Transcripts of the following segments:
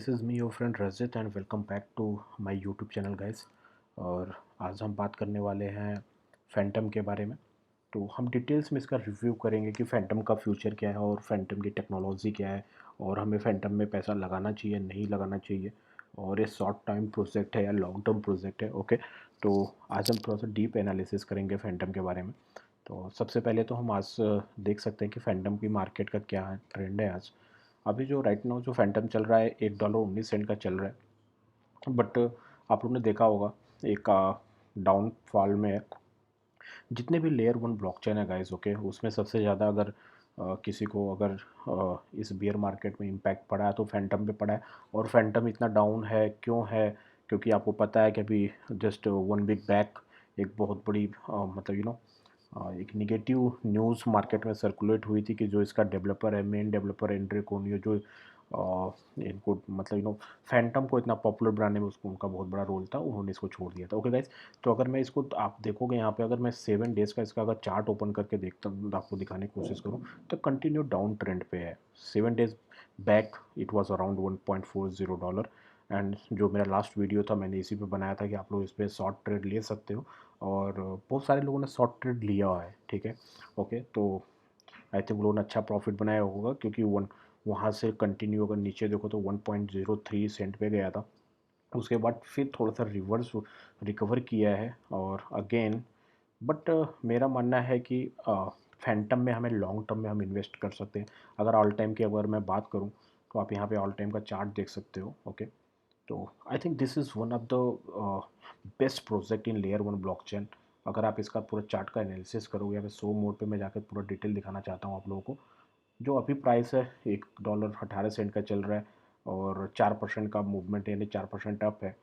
This is me your friend Rajit and welcome back to my YouTube channel guys. और आज हम बात करने वाले हैं फैंटम के बारे में। तो हम डिटेल्स में इसका रिव्यू करेंगे कि फैंटम का फ्यूचर क्या है और फैंटम की टेक्नोलॉजी क्या है और हमें फैंटम में पैसा लगाना चाहिए नहीं लगाना चाहिए, और ये शॉर्ट टाइम प्रोजेक्ट है या लॉन्ग टर्म प्रोजेक्ट है। ओके, तो आज हम थोड़ा सा डीप एनालिसिस करेंगे फैंटम के बारे में। तो सबसे पहले तो हम आज देख सकते हैं कि फैंटम की मार्केट का क्या ट्रेंड है आज। अभी जो राइट नाउ जो फैंटम चल रहा है $1.19 का चल रहा है। बट आप लोगों ने देखा होगा एक डाउनफॉल में जितने भी लेयर वन ब्लॉकचेन है गाइस, ओके, उसमें सबसे ज़्यादा अगर किसी को अगर इस बियर मार्केट में इम्पैक्ट पड़ा है तो फैंटम पे पड़ा है। और फैंटम इतना डाउन है क्यों है? क्योंकि आपको पता है कि अभी जस्ट 1 वीक बैक एक बहुत बड़ी मतलब एक निगेटिव न्यूज़ मार्केट में सर्कुलेट हुई थी कि जो इसका डेवलपर है, मेन डेवलपर एंड्रे कोनियो, जो इनको मतलब फैंटम को इतना पॉपुलर बनाने में उसको उनका बहुत बड़ा रोल था, उन्होंने इसको छोड़ दिया था। ओके गाइस, तो अगर मैं इसको आप देखोगे यहाँ पे, अगर मैं 7 डेज़ का इसका अगर चार्ट ओपन करके देखता हूँ आपको दिखाने की कोशिश करूँ तो कंटिन्यू डाउन ट्रेंड पे है। 7 days back it was around $1.40, and जो मेरा लास्ट वीडियो था मैंने इसी पे बनाया था कि आप लोग इस पर शॉर्ट ट्रेड ले सकते हो, और बहुत सारे लोगों ने शॉर्ट ट्रेड लिया हुआ है। ठीक है, ओके, तो आई थिंक लोगों ने अच्छा प्रॉफिट बनाया होगा क्योंकि वहाँ से कंटिन्यू अगर नीचे देखो तो 1.03 पे गया था। उसके बाद फिर थोड़ा सा रिवर्स रिकवर किया है और अगेन, बट मेरा मानना है कि फैंटम में हमें लॉन्ग टर्म में हम इन्वेस्ट कर सकते हैं। अगर ऑल टाइम की अगर मैं बात करूं तो आप यहाँ पे ऑल टाइम का चार्ट देख सकते हो। ओके, तो I think this is one of the best project in layer one blockchain. अगर आप इसका पूरा चार्ट का एनालिसिस करोगे या फिर शो मोड पे मैं जाकर पूरा डिटेल दिखाना चाहता हूँ आप लोगों को। जो अभी प्राइस है $1.18 का चल रहा है और 4% का मूवमेंट यानी 4% अप है।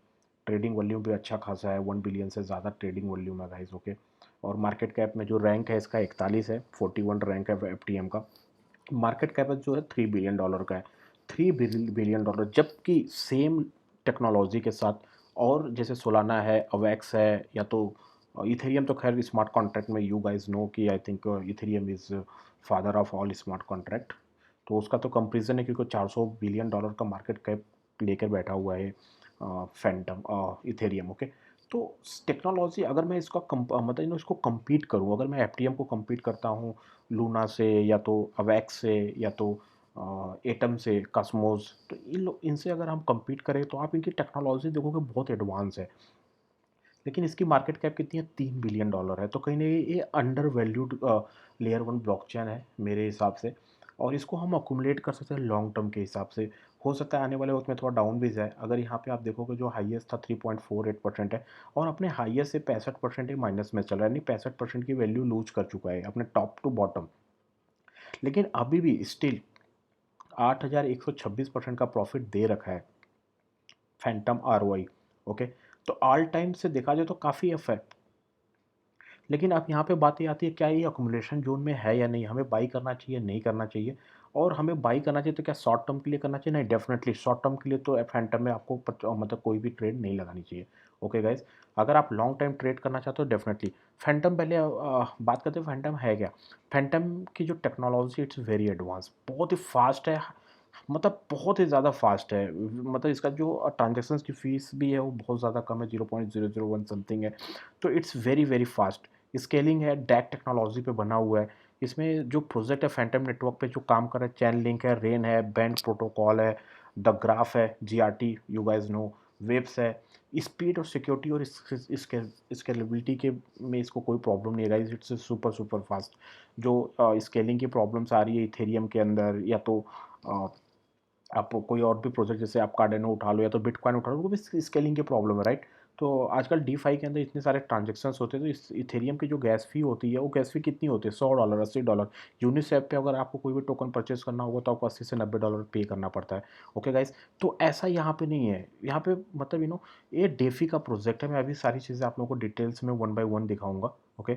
ट्रेडिंग वॉल्यूम भी अच्छा खासा है, 1 बिलियन से ज़्यादा ट्रेडिंग वॉल्यूम है गाइस। ओके, और मार्केट कैप में जो रैंक है इसका 41 है, 41 रैंक है एफ का। मार्केट कैप जो है $3 बिलियन का है, $3 बिलियन, जबकि सेम टेक्नोलॉजी के साथ और जैसे सोलाना है, अवेक्स है, या तो इथेरियम, तो खैर स्मार्ट कॉन्ट्रैक्ट में यू गाइस नो कि I think Ethereum is father of all smart contract. तो उसका तो कंपेरिजन है क्योंकि $400 बिलियन का मार्केट कैप लेकर बैठा हुआ है फैंटम इथेरियम। ओके, तो टेक्नोलॉजी अगर मैं इसका मतलब इसको compete करूँ, अगर मैं एफ को compete करता हूँ लूना से या तो अवैक्स से या तो एटम से कॉस्मोस, तो इनसे अगर हम compete करें तो आप इनकी टेक्नोलॉजी देखोगे बहुत एडवांस है। लेकिन इसकी मार्केट कैप कितनी है? $3 बिलियन है। तो कहीं ना कहीं ये under valued layer one blockchain है मेरे हिसाब से, और इसको हम अकुमुलेट कर सकते हैं लॉन्ग टर्म के हिसाब से। हो सकता है आने वाले वक्त में थोड़ा डाउन भी जाए। अगर यहाँ पे आप देखोगे जो हाईएस्ट था 3.48% है, और अपने हाईएस्ट से 65% ही माइनस में चल रहा है, यानी 65% की वैल्यू लूज कर चुका है अपने टॉप टू बॉटम। लेकिन अभी भी स्टिल 8,126% का प्रॉफिट दे रखा है फैंटम आरओआई। ओके, तो ऑल टाइम से देखा जाए तो काफ़ी अफ है। लेकिन अब यहाँ पे बात ये आती है, क्या ये अकोमोडेशन जोन में है या नहीं, हमें बाई करना चाहिए नहीं करना चाहिए। और हमें बाई करना चाहिए तो क्या शॉर्ट टर्म के लिए करना चाहिए? नहीं, डेफिनेटली शॉर्ट टर्म के लिए तो फैंटम में आपको मतलब कोई भी ट्रेड नहीं लगानी चाहिए। ओके गाइज, अगर आप लॉन्ग टाइम ट्रेड करना चाहते हो डेफिनेटली फैंटम, पहले बात करते हैं फैंटम है क्या। फैंटम की जो टेक्नोलॉजी इट्स वेरी एडवांस, बहुत ही फास्ट है, मतलब बहुत ही ज़्यादा फास्ट है। मतलब इसका जो ट्रांजेक्शन की फ़ीस भी है वो बहुत ज़्यादा कम है, 0.001 समथिंग है। तो it's very very fast. Scaling है, डैक टेक्नोलॉजी पे बना हुआ है। इसमें जो प्रोजेक्ट है फैंटम नेटवर्क पे जो काम कर रहा है, चैन लिंक है, रेन है, बैंड प्रोटोकॉल है, द ग्राफ है, GRT you guys know, Waves है। स्पीड और सिक्योरिटी और स्केलेबिलिटी के में इसको कोई प्रॉब्लम नहीं है guys, it's super super fast. जो स्केलिंग की प्रॉब्लम्स आ रही है इथेरियम के अंदर, या तो आप कोई और भी प्रोजेक्ट जैसे आप कार्डेनो उठा लो या तो बिटकॉइन उठा लो, वो भी स्केलिंग की प्रॉब्लम है, राइट। तो आजकल डीफाई के अंदर इतने सारे ट्रांजेक्शन्स होते हैं, तो इस इथेरियम की जो गैस फी होती है वो गैस फी कितनी होती है? $100, $80। यूनिसेफ पे अगर आपको कोई भी टोकन परचेस करना होगा तो आपको $80 से $90 पे करना पड़ता है। ओके गाइस, तो ऐसा यहाँ पे नहीं है। यहाँ पे मतलब ये डेफी का प्रोजेक्ट है। मैं अभी सारी चीज़ें आप लोगों को डिटेल्स में वन बाय वन दिखाऊंगा। ओके,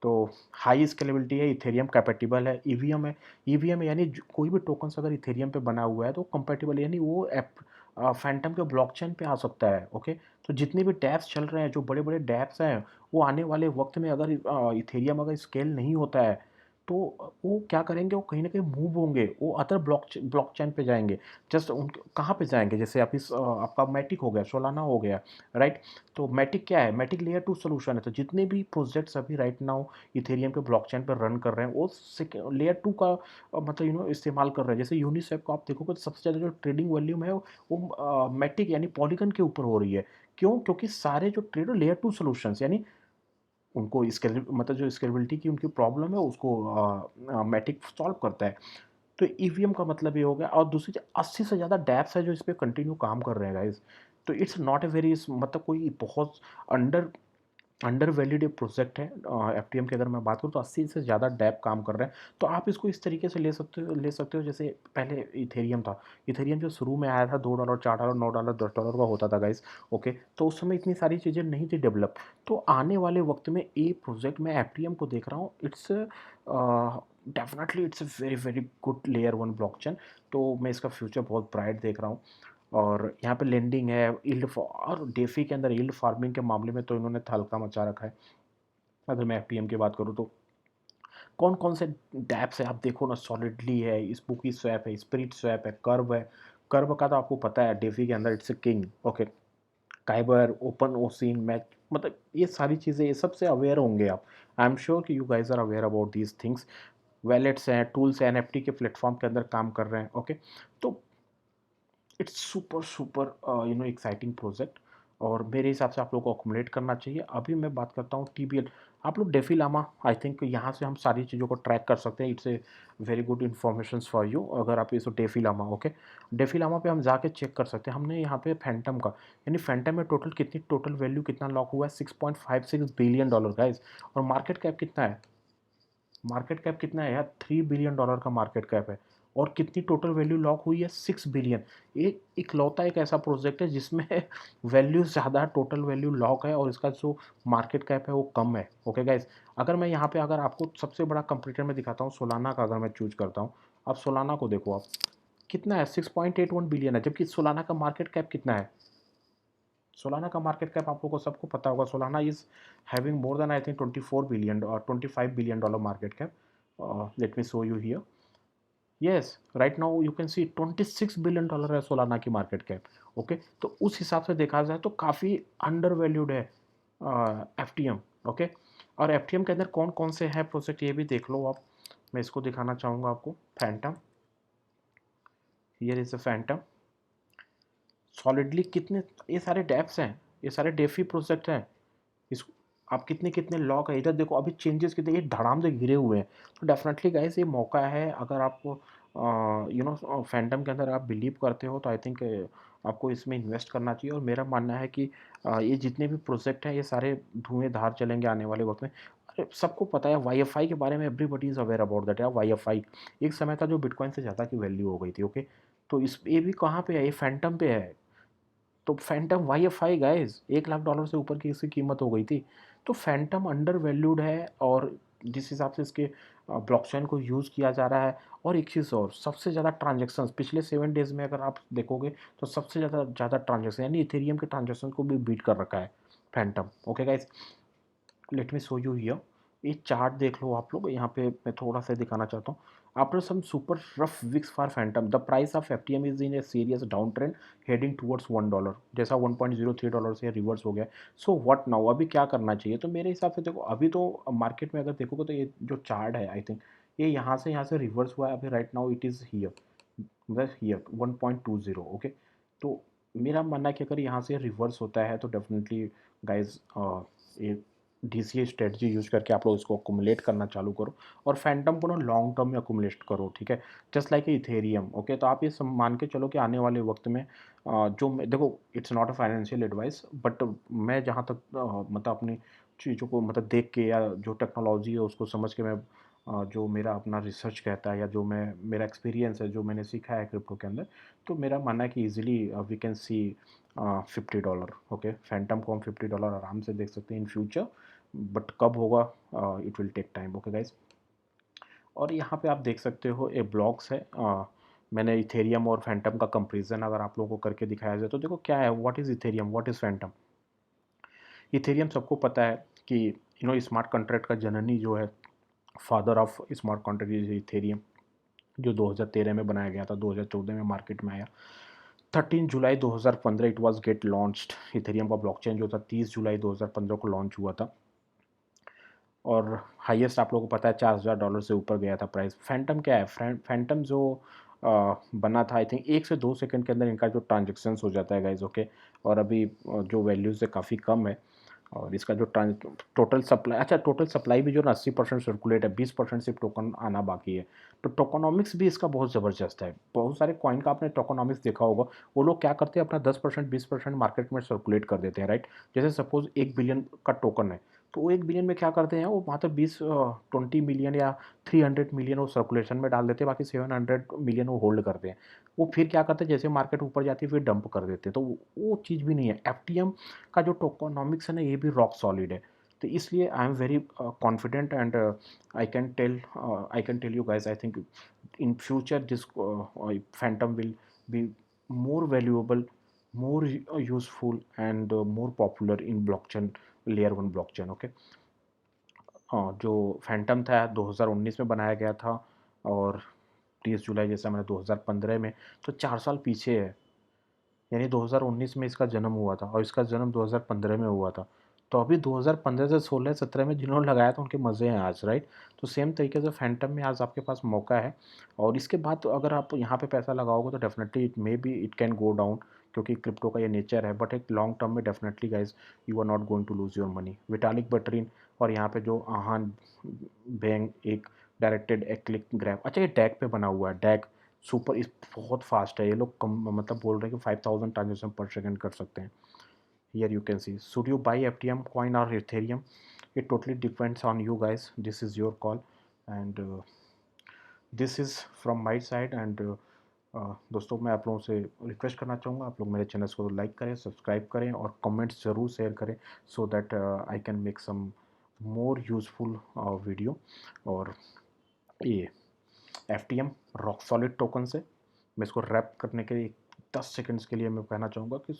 तो हाई स्केलेबिलिटी है, इथेरियम कैपेटिबल है, ईवीएम है। ईवीएम यानी कोई भी टोकन्स अगर इथेरियम पे बना हुआ है तो कंपेटिबल, यानी वो ऐप फैंटम के ब्लॉकचेन पे आ सकता है। ओके, तो जितने भी डैप्स चल रहे हैं, जो बड़े बड़े डैप्स हैं, वो आने वाले वक्त में अगर इथेरियम अगर स्केल नहीं होता है तो वो क्या करेंगे, वो कहीं न कहीं मूव होंगे, वो अदर ब्लॉकचेन पे जाएँगे। जस्ट उनके कहाँ पे जाएँगे, जैसे आप आपका मैटिक हो गया, सोलाना हो गया, राइट? तो मैटिक क्या है? मैटिक लेयर 2 सॉल्यूशन है, तो जितने भी प्रोजेक्ट्स अभी राइट नाउ इथेरियम के ब्लॉकचेन पे रन कर रहे हैं, वो लेयर 2 का मतलब इस्तेमाल कर रहे हैं। जैसे यूनिस्वैप को आप देखोगे तो सबसे ज़्यादा जो ट्रेडिंग वॉल्यूम है वो मैटिक यानी पॉलीगन के ऊपर हो रही है। क्यों? क्योंकि सारे जो ट्रेड लेयर 2 सॉल्यूशंस यानी उनको स्केल मतलब जो स्केलेबिलिटी की उनकी प्रॉब्लम है उसको मैटिक सॉल्व करता है। तो ईवीएम का मतलब ये हो गया, और दूसरी चीज़ 80 से ज़्यादा डैप्स है जो इस पे कंटिन्यू काम कर रहे हैं गाइस। तो इट्स नॉट अ वेरी मतलब कोई बहुत अंडर अंडर वैल्यूड ये प्रोजेक्ट है। एफटीएम की अगर मैं बात करूँ तो 80 से ज़्यादा डैप काम कर रहे हैं। तो आप इसको इस तरीके से ले सकते हो जैसे पहले इथेरियम था। इथेरियम जो शुरू में आया था $2, $4, $9, $10 का होता था गाइस। ओके, तो उस समय इतनी सारी चीज़ें नहीं थी डेवलप। तो आने वाले वक्त में ये प्रोजेक्ट मैं एफटीएम को देख रहा हूँ, it's definitely it's a very very good layer 1 blockchain. तो मैं इसका फ्यूचर बहुत ब्राइट देख रहा हूँ। और यहाँ पे लेंडिंग है, और डेफी के अंदर यील्ड फार्मिंग के मामले में तो इन्होंने हल्का मचा रखा है। अगर मैं एफपीएम की बात करूँ तो कौन कौन से डैप्स है आप देखो ना, सॉलिडली है, स्पूकी स्वैप है, स्पिरिट स्वैप है, कर्व है। कर्व का तो आपको पता है डेफी के अंदर it's a king. Okay, Kyber, open ocean, match, मतलब ये सारी चीज़ें, ये सबसे अवेयर होंगे आप। आई एम श्योर कि you guys are aware about these things. Wallets हैं, टूल्स हैं, एनएफटी के प्लेटफॉर्म के अंदर काम कर रहे हैं। ओके, तो it's super super exciting project, और मेरे हिसाब से आप लोगों को अकोमोडेट करना चाहिए। अभी मैं बात करता हूँ टीबीएल। आप लोग डेफी लामा, आई थिंक यहाँ से हम सारी चीज़ों को ट्रैक कर सकते हैं। It's a very good information for you. अगर आप इस DeFi Llama, okay, DeFi Llama पे हम जाके चेक कर सकते हैं। हमने यहाँ पे फैंटम का, यानी फैंटम में टोटल वैल्यू कितना लॉक हुआ है, $6.56 बिलियन गाइज। और मार्केट कैप कितना है? मार्केट कैप कितना है यार? $3 बिलियन का मार्केट कैप है। और कितनी टोटल वैल्यू लॉक हुई है? 6 बिलियन। एक इकलौता एक ऐसा प्रोजेक्ट है जिसमें वैल्यू ज़्यादा, टोटल वैल्यू लॉक है, और इसका जो मार्केट कैप है वो कम है। ओके गाइज, अगर मैं यहाँ पे अगर आपको सबसे बड़ा कंपटीटर में दिखाता हूँ, सोलाना का अगर मैं चूज करता हूँ, अब सोलाना को देखो आप, कितना है? 6.81 बिलियन है, जबकि सोलाना का मार्केट कैप कितना है? सोलाना का मार्केट कैप आप लोगों को सबको पता होगा। Solana is having more than I think 24 billion और $25 billion market cap. Let me show you here. Yes, right now you can see $26 billion है सोलाना की मार्केट कैप। ओके, तो उस हिसाब से देखा जाए तो काफ़ी अंडर वैल्यूड है एफटीएम। ओके, और एफटीएम के अंदर कौन कौन से हैं प्रोजेक्ट ये भी देख लो आप। मैं इसको दिखाना चाहूँगा आपको। Phantom, here is a Phantom. Solidly कितने, ये सारे डेप्स हैं, ये सारे डेफी प्रोजेक्ट हैं। इस आप कितने कितने लॉक है, इधर देखो अभी चेंजेस कितने, ये धड़ाम से गिरे हुए हैं। तो डेफिनेटली गाइस ये मौका है, अगर आप फैंटम के अंदर आप बिलीव करते हो तो आई थिंक आपको इसमें इन्वेस्ट करना चाहिए। और मेरा मानना है कि ये जितने भी प्रोजेक्ट हैं ये सारे धुएंधार चलेंगे आने वाले वक्त में। अरे सबको पता है वाईएफआई के बारे में, everybody is aware about that. यार वाईएफआई एक समय था जो बिटकॉइन से ज़्यादा की वैल्यू हो गई थी। ओके, तो इस ये भी कहाँ पे है? ये फैंटम पे है। तो फैंटम वाईएफआई गाइस $1 लाख से ऊपर की इसकी कीमत हो गई थी। तो फैंटम अंडर वैल्यूड है, और जिस हिसाब से इसके ब्लॉकचेन को यूज़ किया जा रहा है। और एक चीज़ और, सबसे ज़्यादा ट्रांजैक्शंस पिछले 7 डेज़ में अगर आप देखोगे तो सबसे ज़्यादा ज़्यादा ट्रांजैक्शन, यानी इथेरियम के ट्रांजैक्शन को भी बीट कर रखा है Phantom. Okay guys, late me show you here. ये चार्ट देख लो आप लोग, यहाँ पे मैं थोड़ा सा दिखाना चाहता हूँ। After some super rough weeks for Fantom the price of FTM is in a serious downtrend heading towards $1, जैसा $1.03 से रिवर्स हो गया। सो व्हाट नाउ, अभी क्या करना चाहिए? तो मेरे हिसाब से देखो, अभी तो मार्केट में अगर देखोगे तो ये जो चार्ट है आई थिंक ये यहाँ से रिवर्स हुआ है। अभी right now it is here, बस हियर 1.20। ओके, तो मेरा मानना है कि अगर यहाँ से रिवर्स होता है तो डेफिनेटली गाइज ये डीसीए स्ट्रेटजी यूज करके आप लोग इसको अकुमुलेट करना चालू करो, और फैंटम को ना लॉन्ग टर्म में अकुमुलेट करो। ठीक है, जस्ट लाइक इथेरियम। ओके, तो आप ये मान के चलो कि आने वाले वक्त में देखो, it's not a financial advice, but मैं जहाँ तक मतलब अपनी चीज़ों को मतलब देख के, या जो टेक्नोलॉजी है उसको समझ के मैं जो मेरा अपना रिसर्च कहता है, या जो मैं मेरा एक्सपीरियंस है, जो मैंने सीखा है क्रिप्टो के अंदर, तो मेरा मानना है कि easily we can see $50। Okay, Fantom को हम $50 आराम से देख सकते हैं इन फ्यूचर, बट कब होगा it will take time. Okay guys, और यहाँ पे आप देख सकते हो एक ब्लॉग्स है। मैंने इथेरियम और फैंटम का कंपेरिजन अगर आप लोगों को करके दिखाया जाए तो देखो क्या है, what is Ethereum, what is Phantom. Ethereum सबको पता है कि स्मार्ट कॉन्ट्रैक्ट का जननी जो है father of smart contract is Ethereum, जो 2013 में बनाया गया था, 2014 में मार्केट में आया। 13 जुलाई 2015 it was get launched. Ethereum का ब्लॉकचेन जो था 30 जुलाई 2015 को लॉन्च हुआ था, और हाईएस्ट आप लोगों को पता है $4000 से ऊपर गया था प्राइस। फैंटम क्या है? फैंटम जो बना था, आई थिंक 1 से 2 सेकंड के अंदर इनका जो ट्रांजेक्शन्स हो जाता है गाइज, ओके। और अभी जो वैल्यूज़ है काफ़ी कम है, और इसका जो टोटल सप्लाई, अच्छा टोटल सप्लाई भी जो ना 80% सर्कुलेट है, 20% सिर्फ टोकन आना बाकी है। तो टोकोनॉमिक्स भी इसका बहुत ज़बरदस्त है। बहुत सारे कॉइन का आपने टोकोनॉमिक्स देखा होगा, वो लोग क्या करते हैं, अपना 10% 20% मार्केट में सर्कुलेट कर देते हैं, राइट। जैसे सपोज 1 बिलियन का टोकन है, तो वो 1 बिलियन में क्या करते हैं, वो मतलब 20 मिलियन या 300 मिलियन वो सर्कुलेशन में डाल देते हैं, बाकी 700 मिलियन वो होल्ड करते हैं। वो फिर क्या करते हैं, जैसे मार्केट ऊपर जाती है फिर डंप कर देते हैं। तो वो चीज़ भी नहीं है। एफटीएम का जो टोकोनॉमिक्स है ना, ये भी रॉक सॉलिड है। तो इसलिए I am very confident, and I can tell you guys, I think in future this Fantom will be more valuable, more useful, and more popular in blockchain, layer 1 blockchain, okay। जो Phantom था 2019 में बनाया गया था, और 30 जुलाई जैसा मैंने 2015 में, तो 4 साल पीछे है। यानी 2019 में इसका जन्म हुआ था, और इसका जन्म 2015 में हुआ था। तो अभी 2015 से 16-17 में जिन्होंने लगाया था उनके मज़े हैं आज, राइट। तो सेम तरीके से फैंटम में आज आपके पास मौका है। और इसके बाद तो अगर आप यहाँ पे पैसा लगाओगे तो definitely it may be it can go down, क्योंकि क्रिप्टो का ये नेचर है। बट एक लॉन्ग टर्म में definitely guys you are not going to lose your money. Vitalik Buterin, और यहाँ पे जो आहान बेंग, एक डायरेक्टेड एक क्लिक ग्रैब, अच्छा ये डैग पे बना हुआ है, डैग सुपर इस बहुत फास्ट है। ये लोग कम मतलब बोल रहे हैं कि 5000 ट्रांजेक्शन पर सेकंड कर सकते हैं। Here you can see, should you buy FTM coin और Ethereum, it totally depends on you guys, this is your call. And this is from my side. And दोस्तों, मैं आप लोगों से रिक्वेस्ट करना चाहूँगा, आप लोग मेरे चैनल्स को लाइक करें, सब्सक्राइब करें, और कमेंट्स ज़रूर शेयर करें, so that I can make some more useful video. और ये एफटीएम रॉक सॉलिड टोकन से मैं इसको रैप करने के लिए 10 सेकंड्स के लिए मैं कहना चाहूँगा कि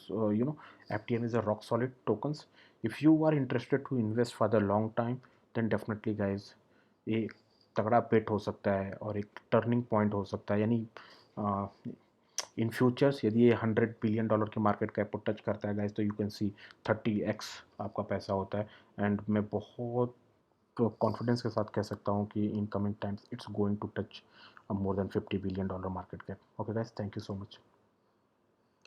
FTM is a rock solid tokens. If you are interested to invest for the long time, then definitely guys ये एक तगड़ा बेट हो सकता है, और एक टर्निंग पॉइंट हो सकता है। यानी इन फ्यूचर्स यदि ये $100 बिलियन की मार्केट कैप को टच करता है गाइज, तो यू कैन सी 30x आपका पैसा होता है। एंड मैं बहुत कॉन्फिडेंस के साथ कह सकता हूँ कि in coming times it's going to touch more than $50 billion market cap. Okay guys, thank you so much.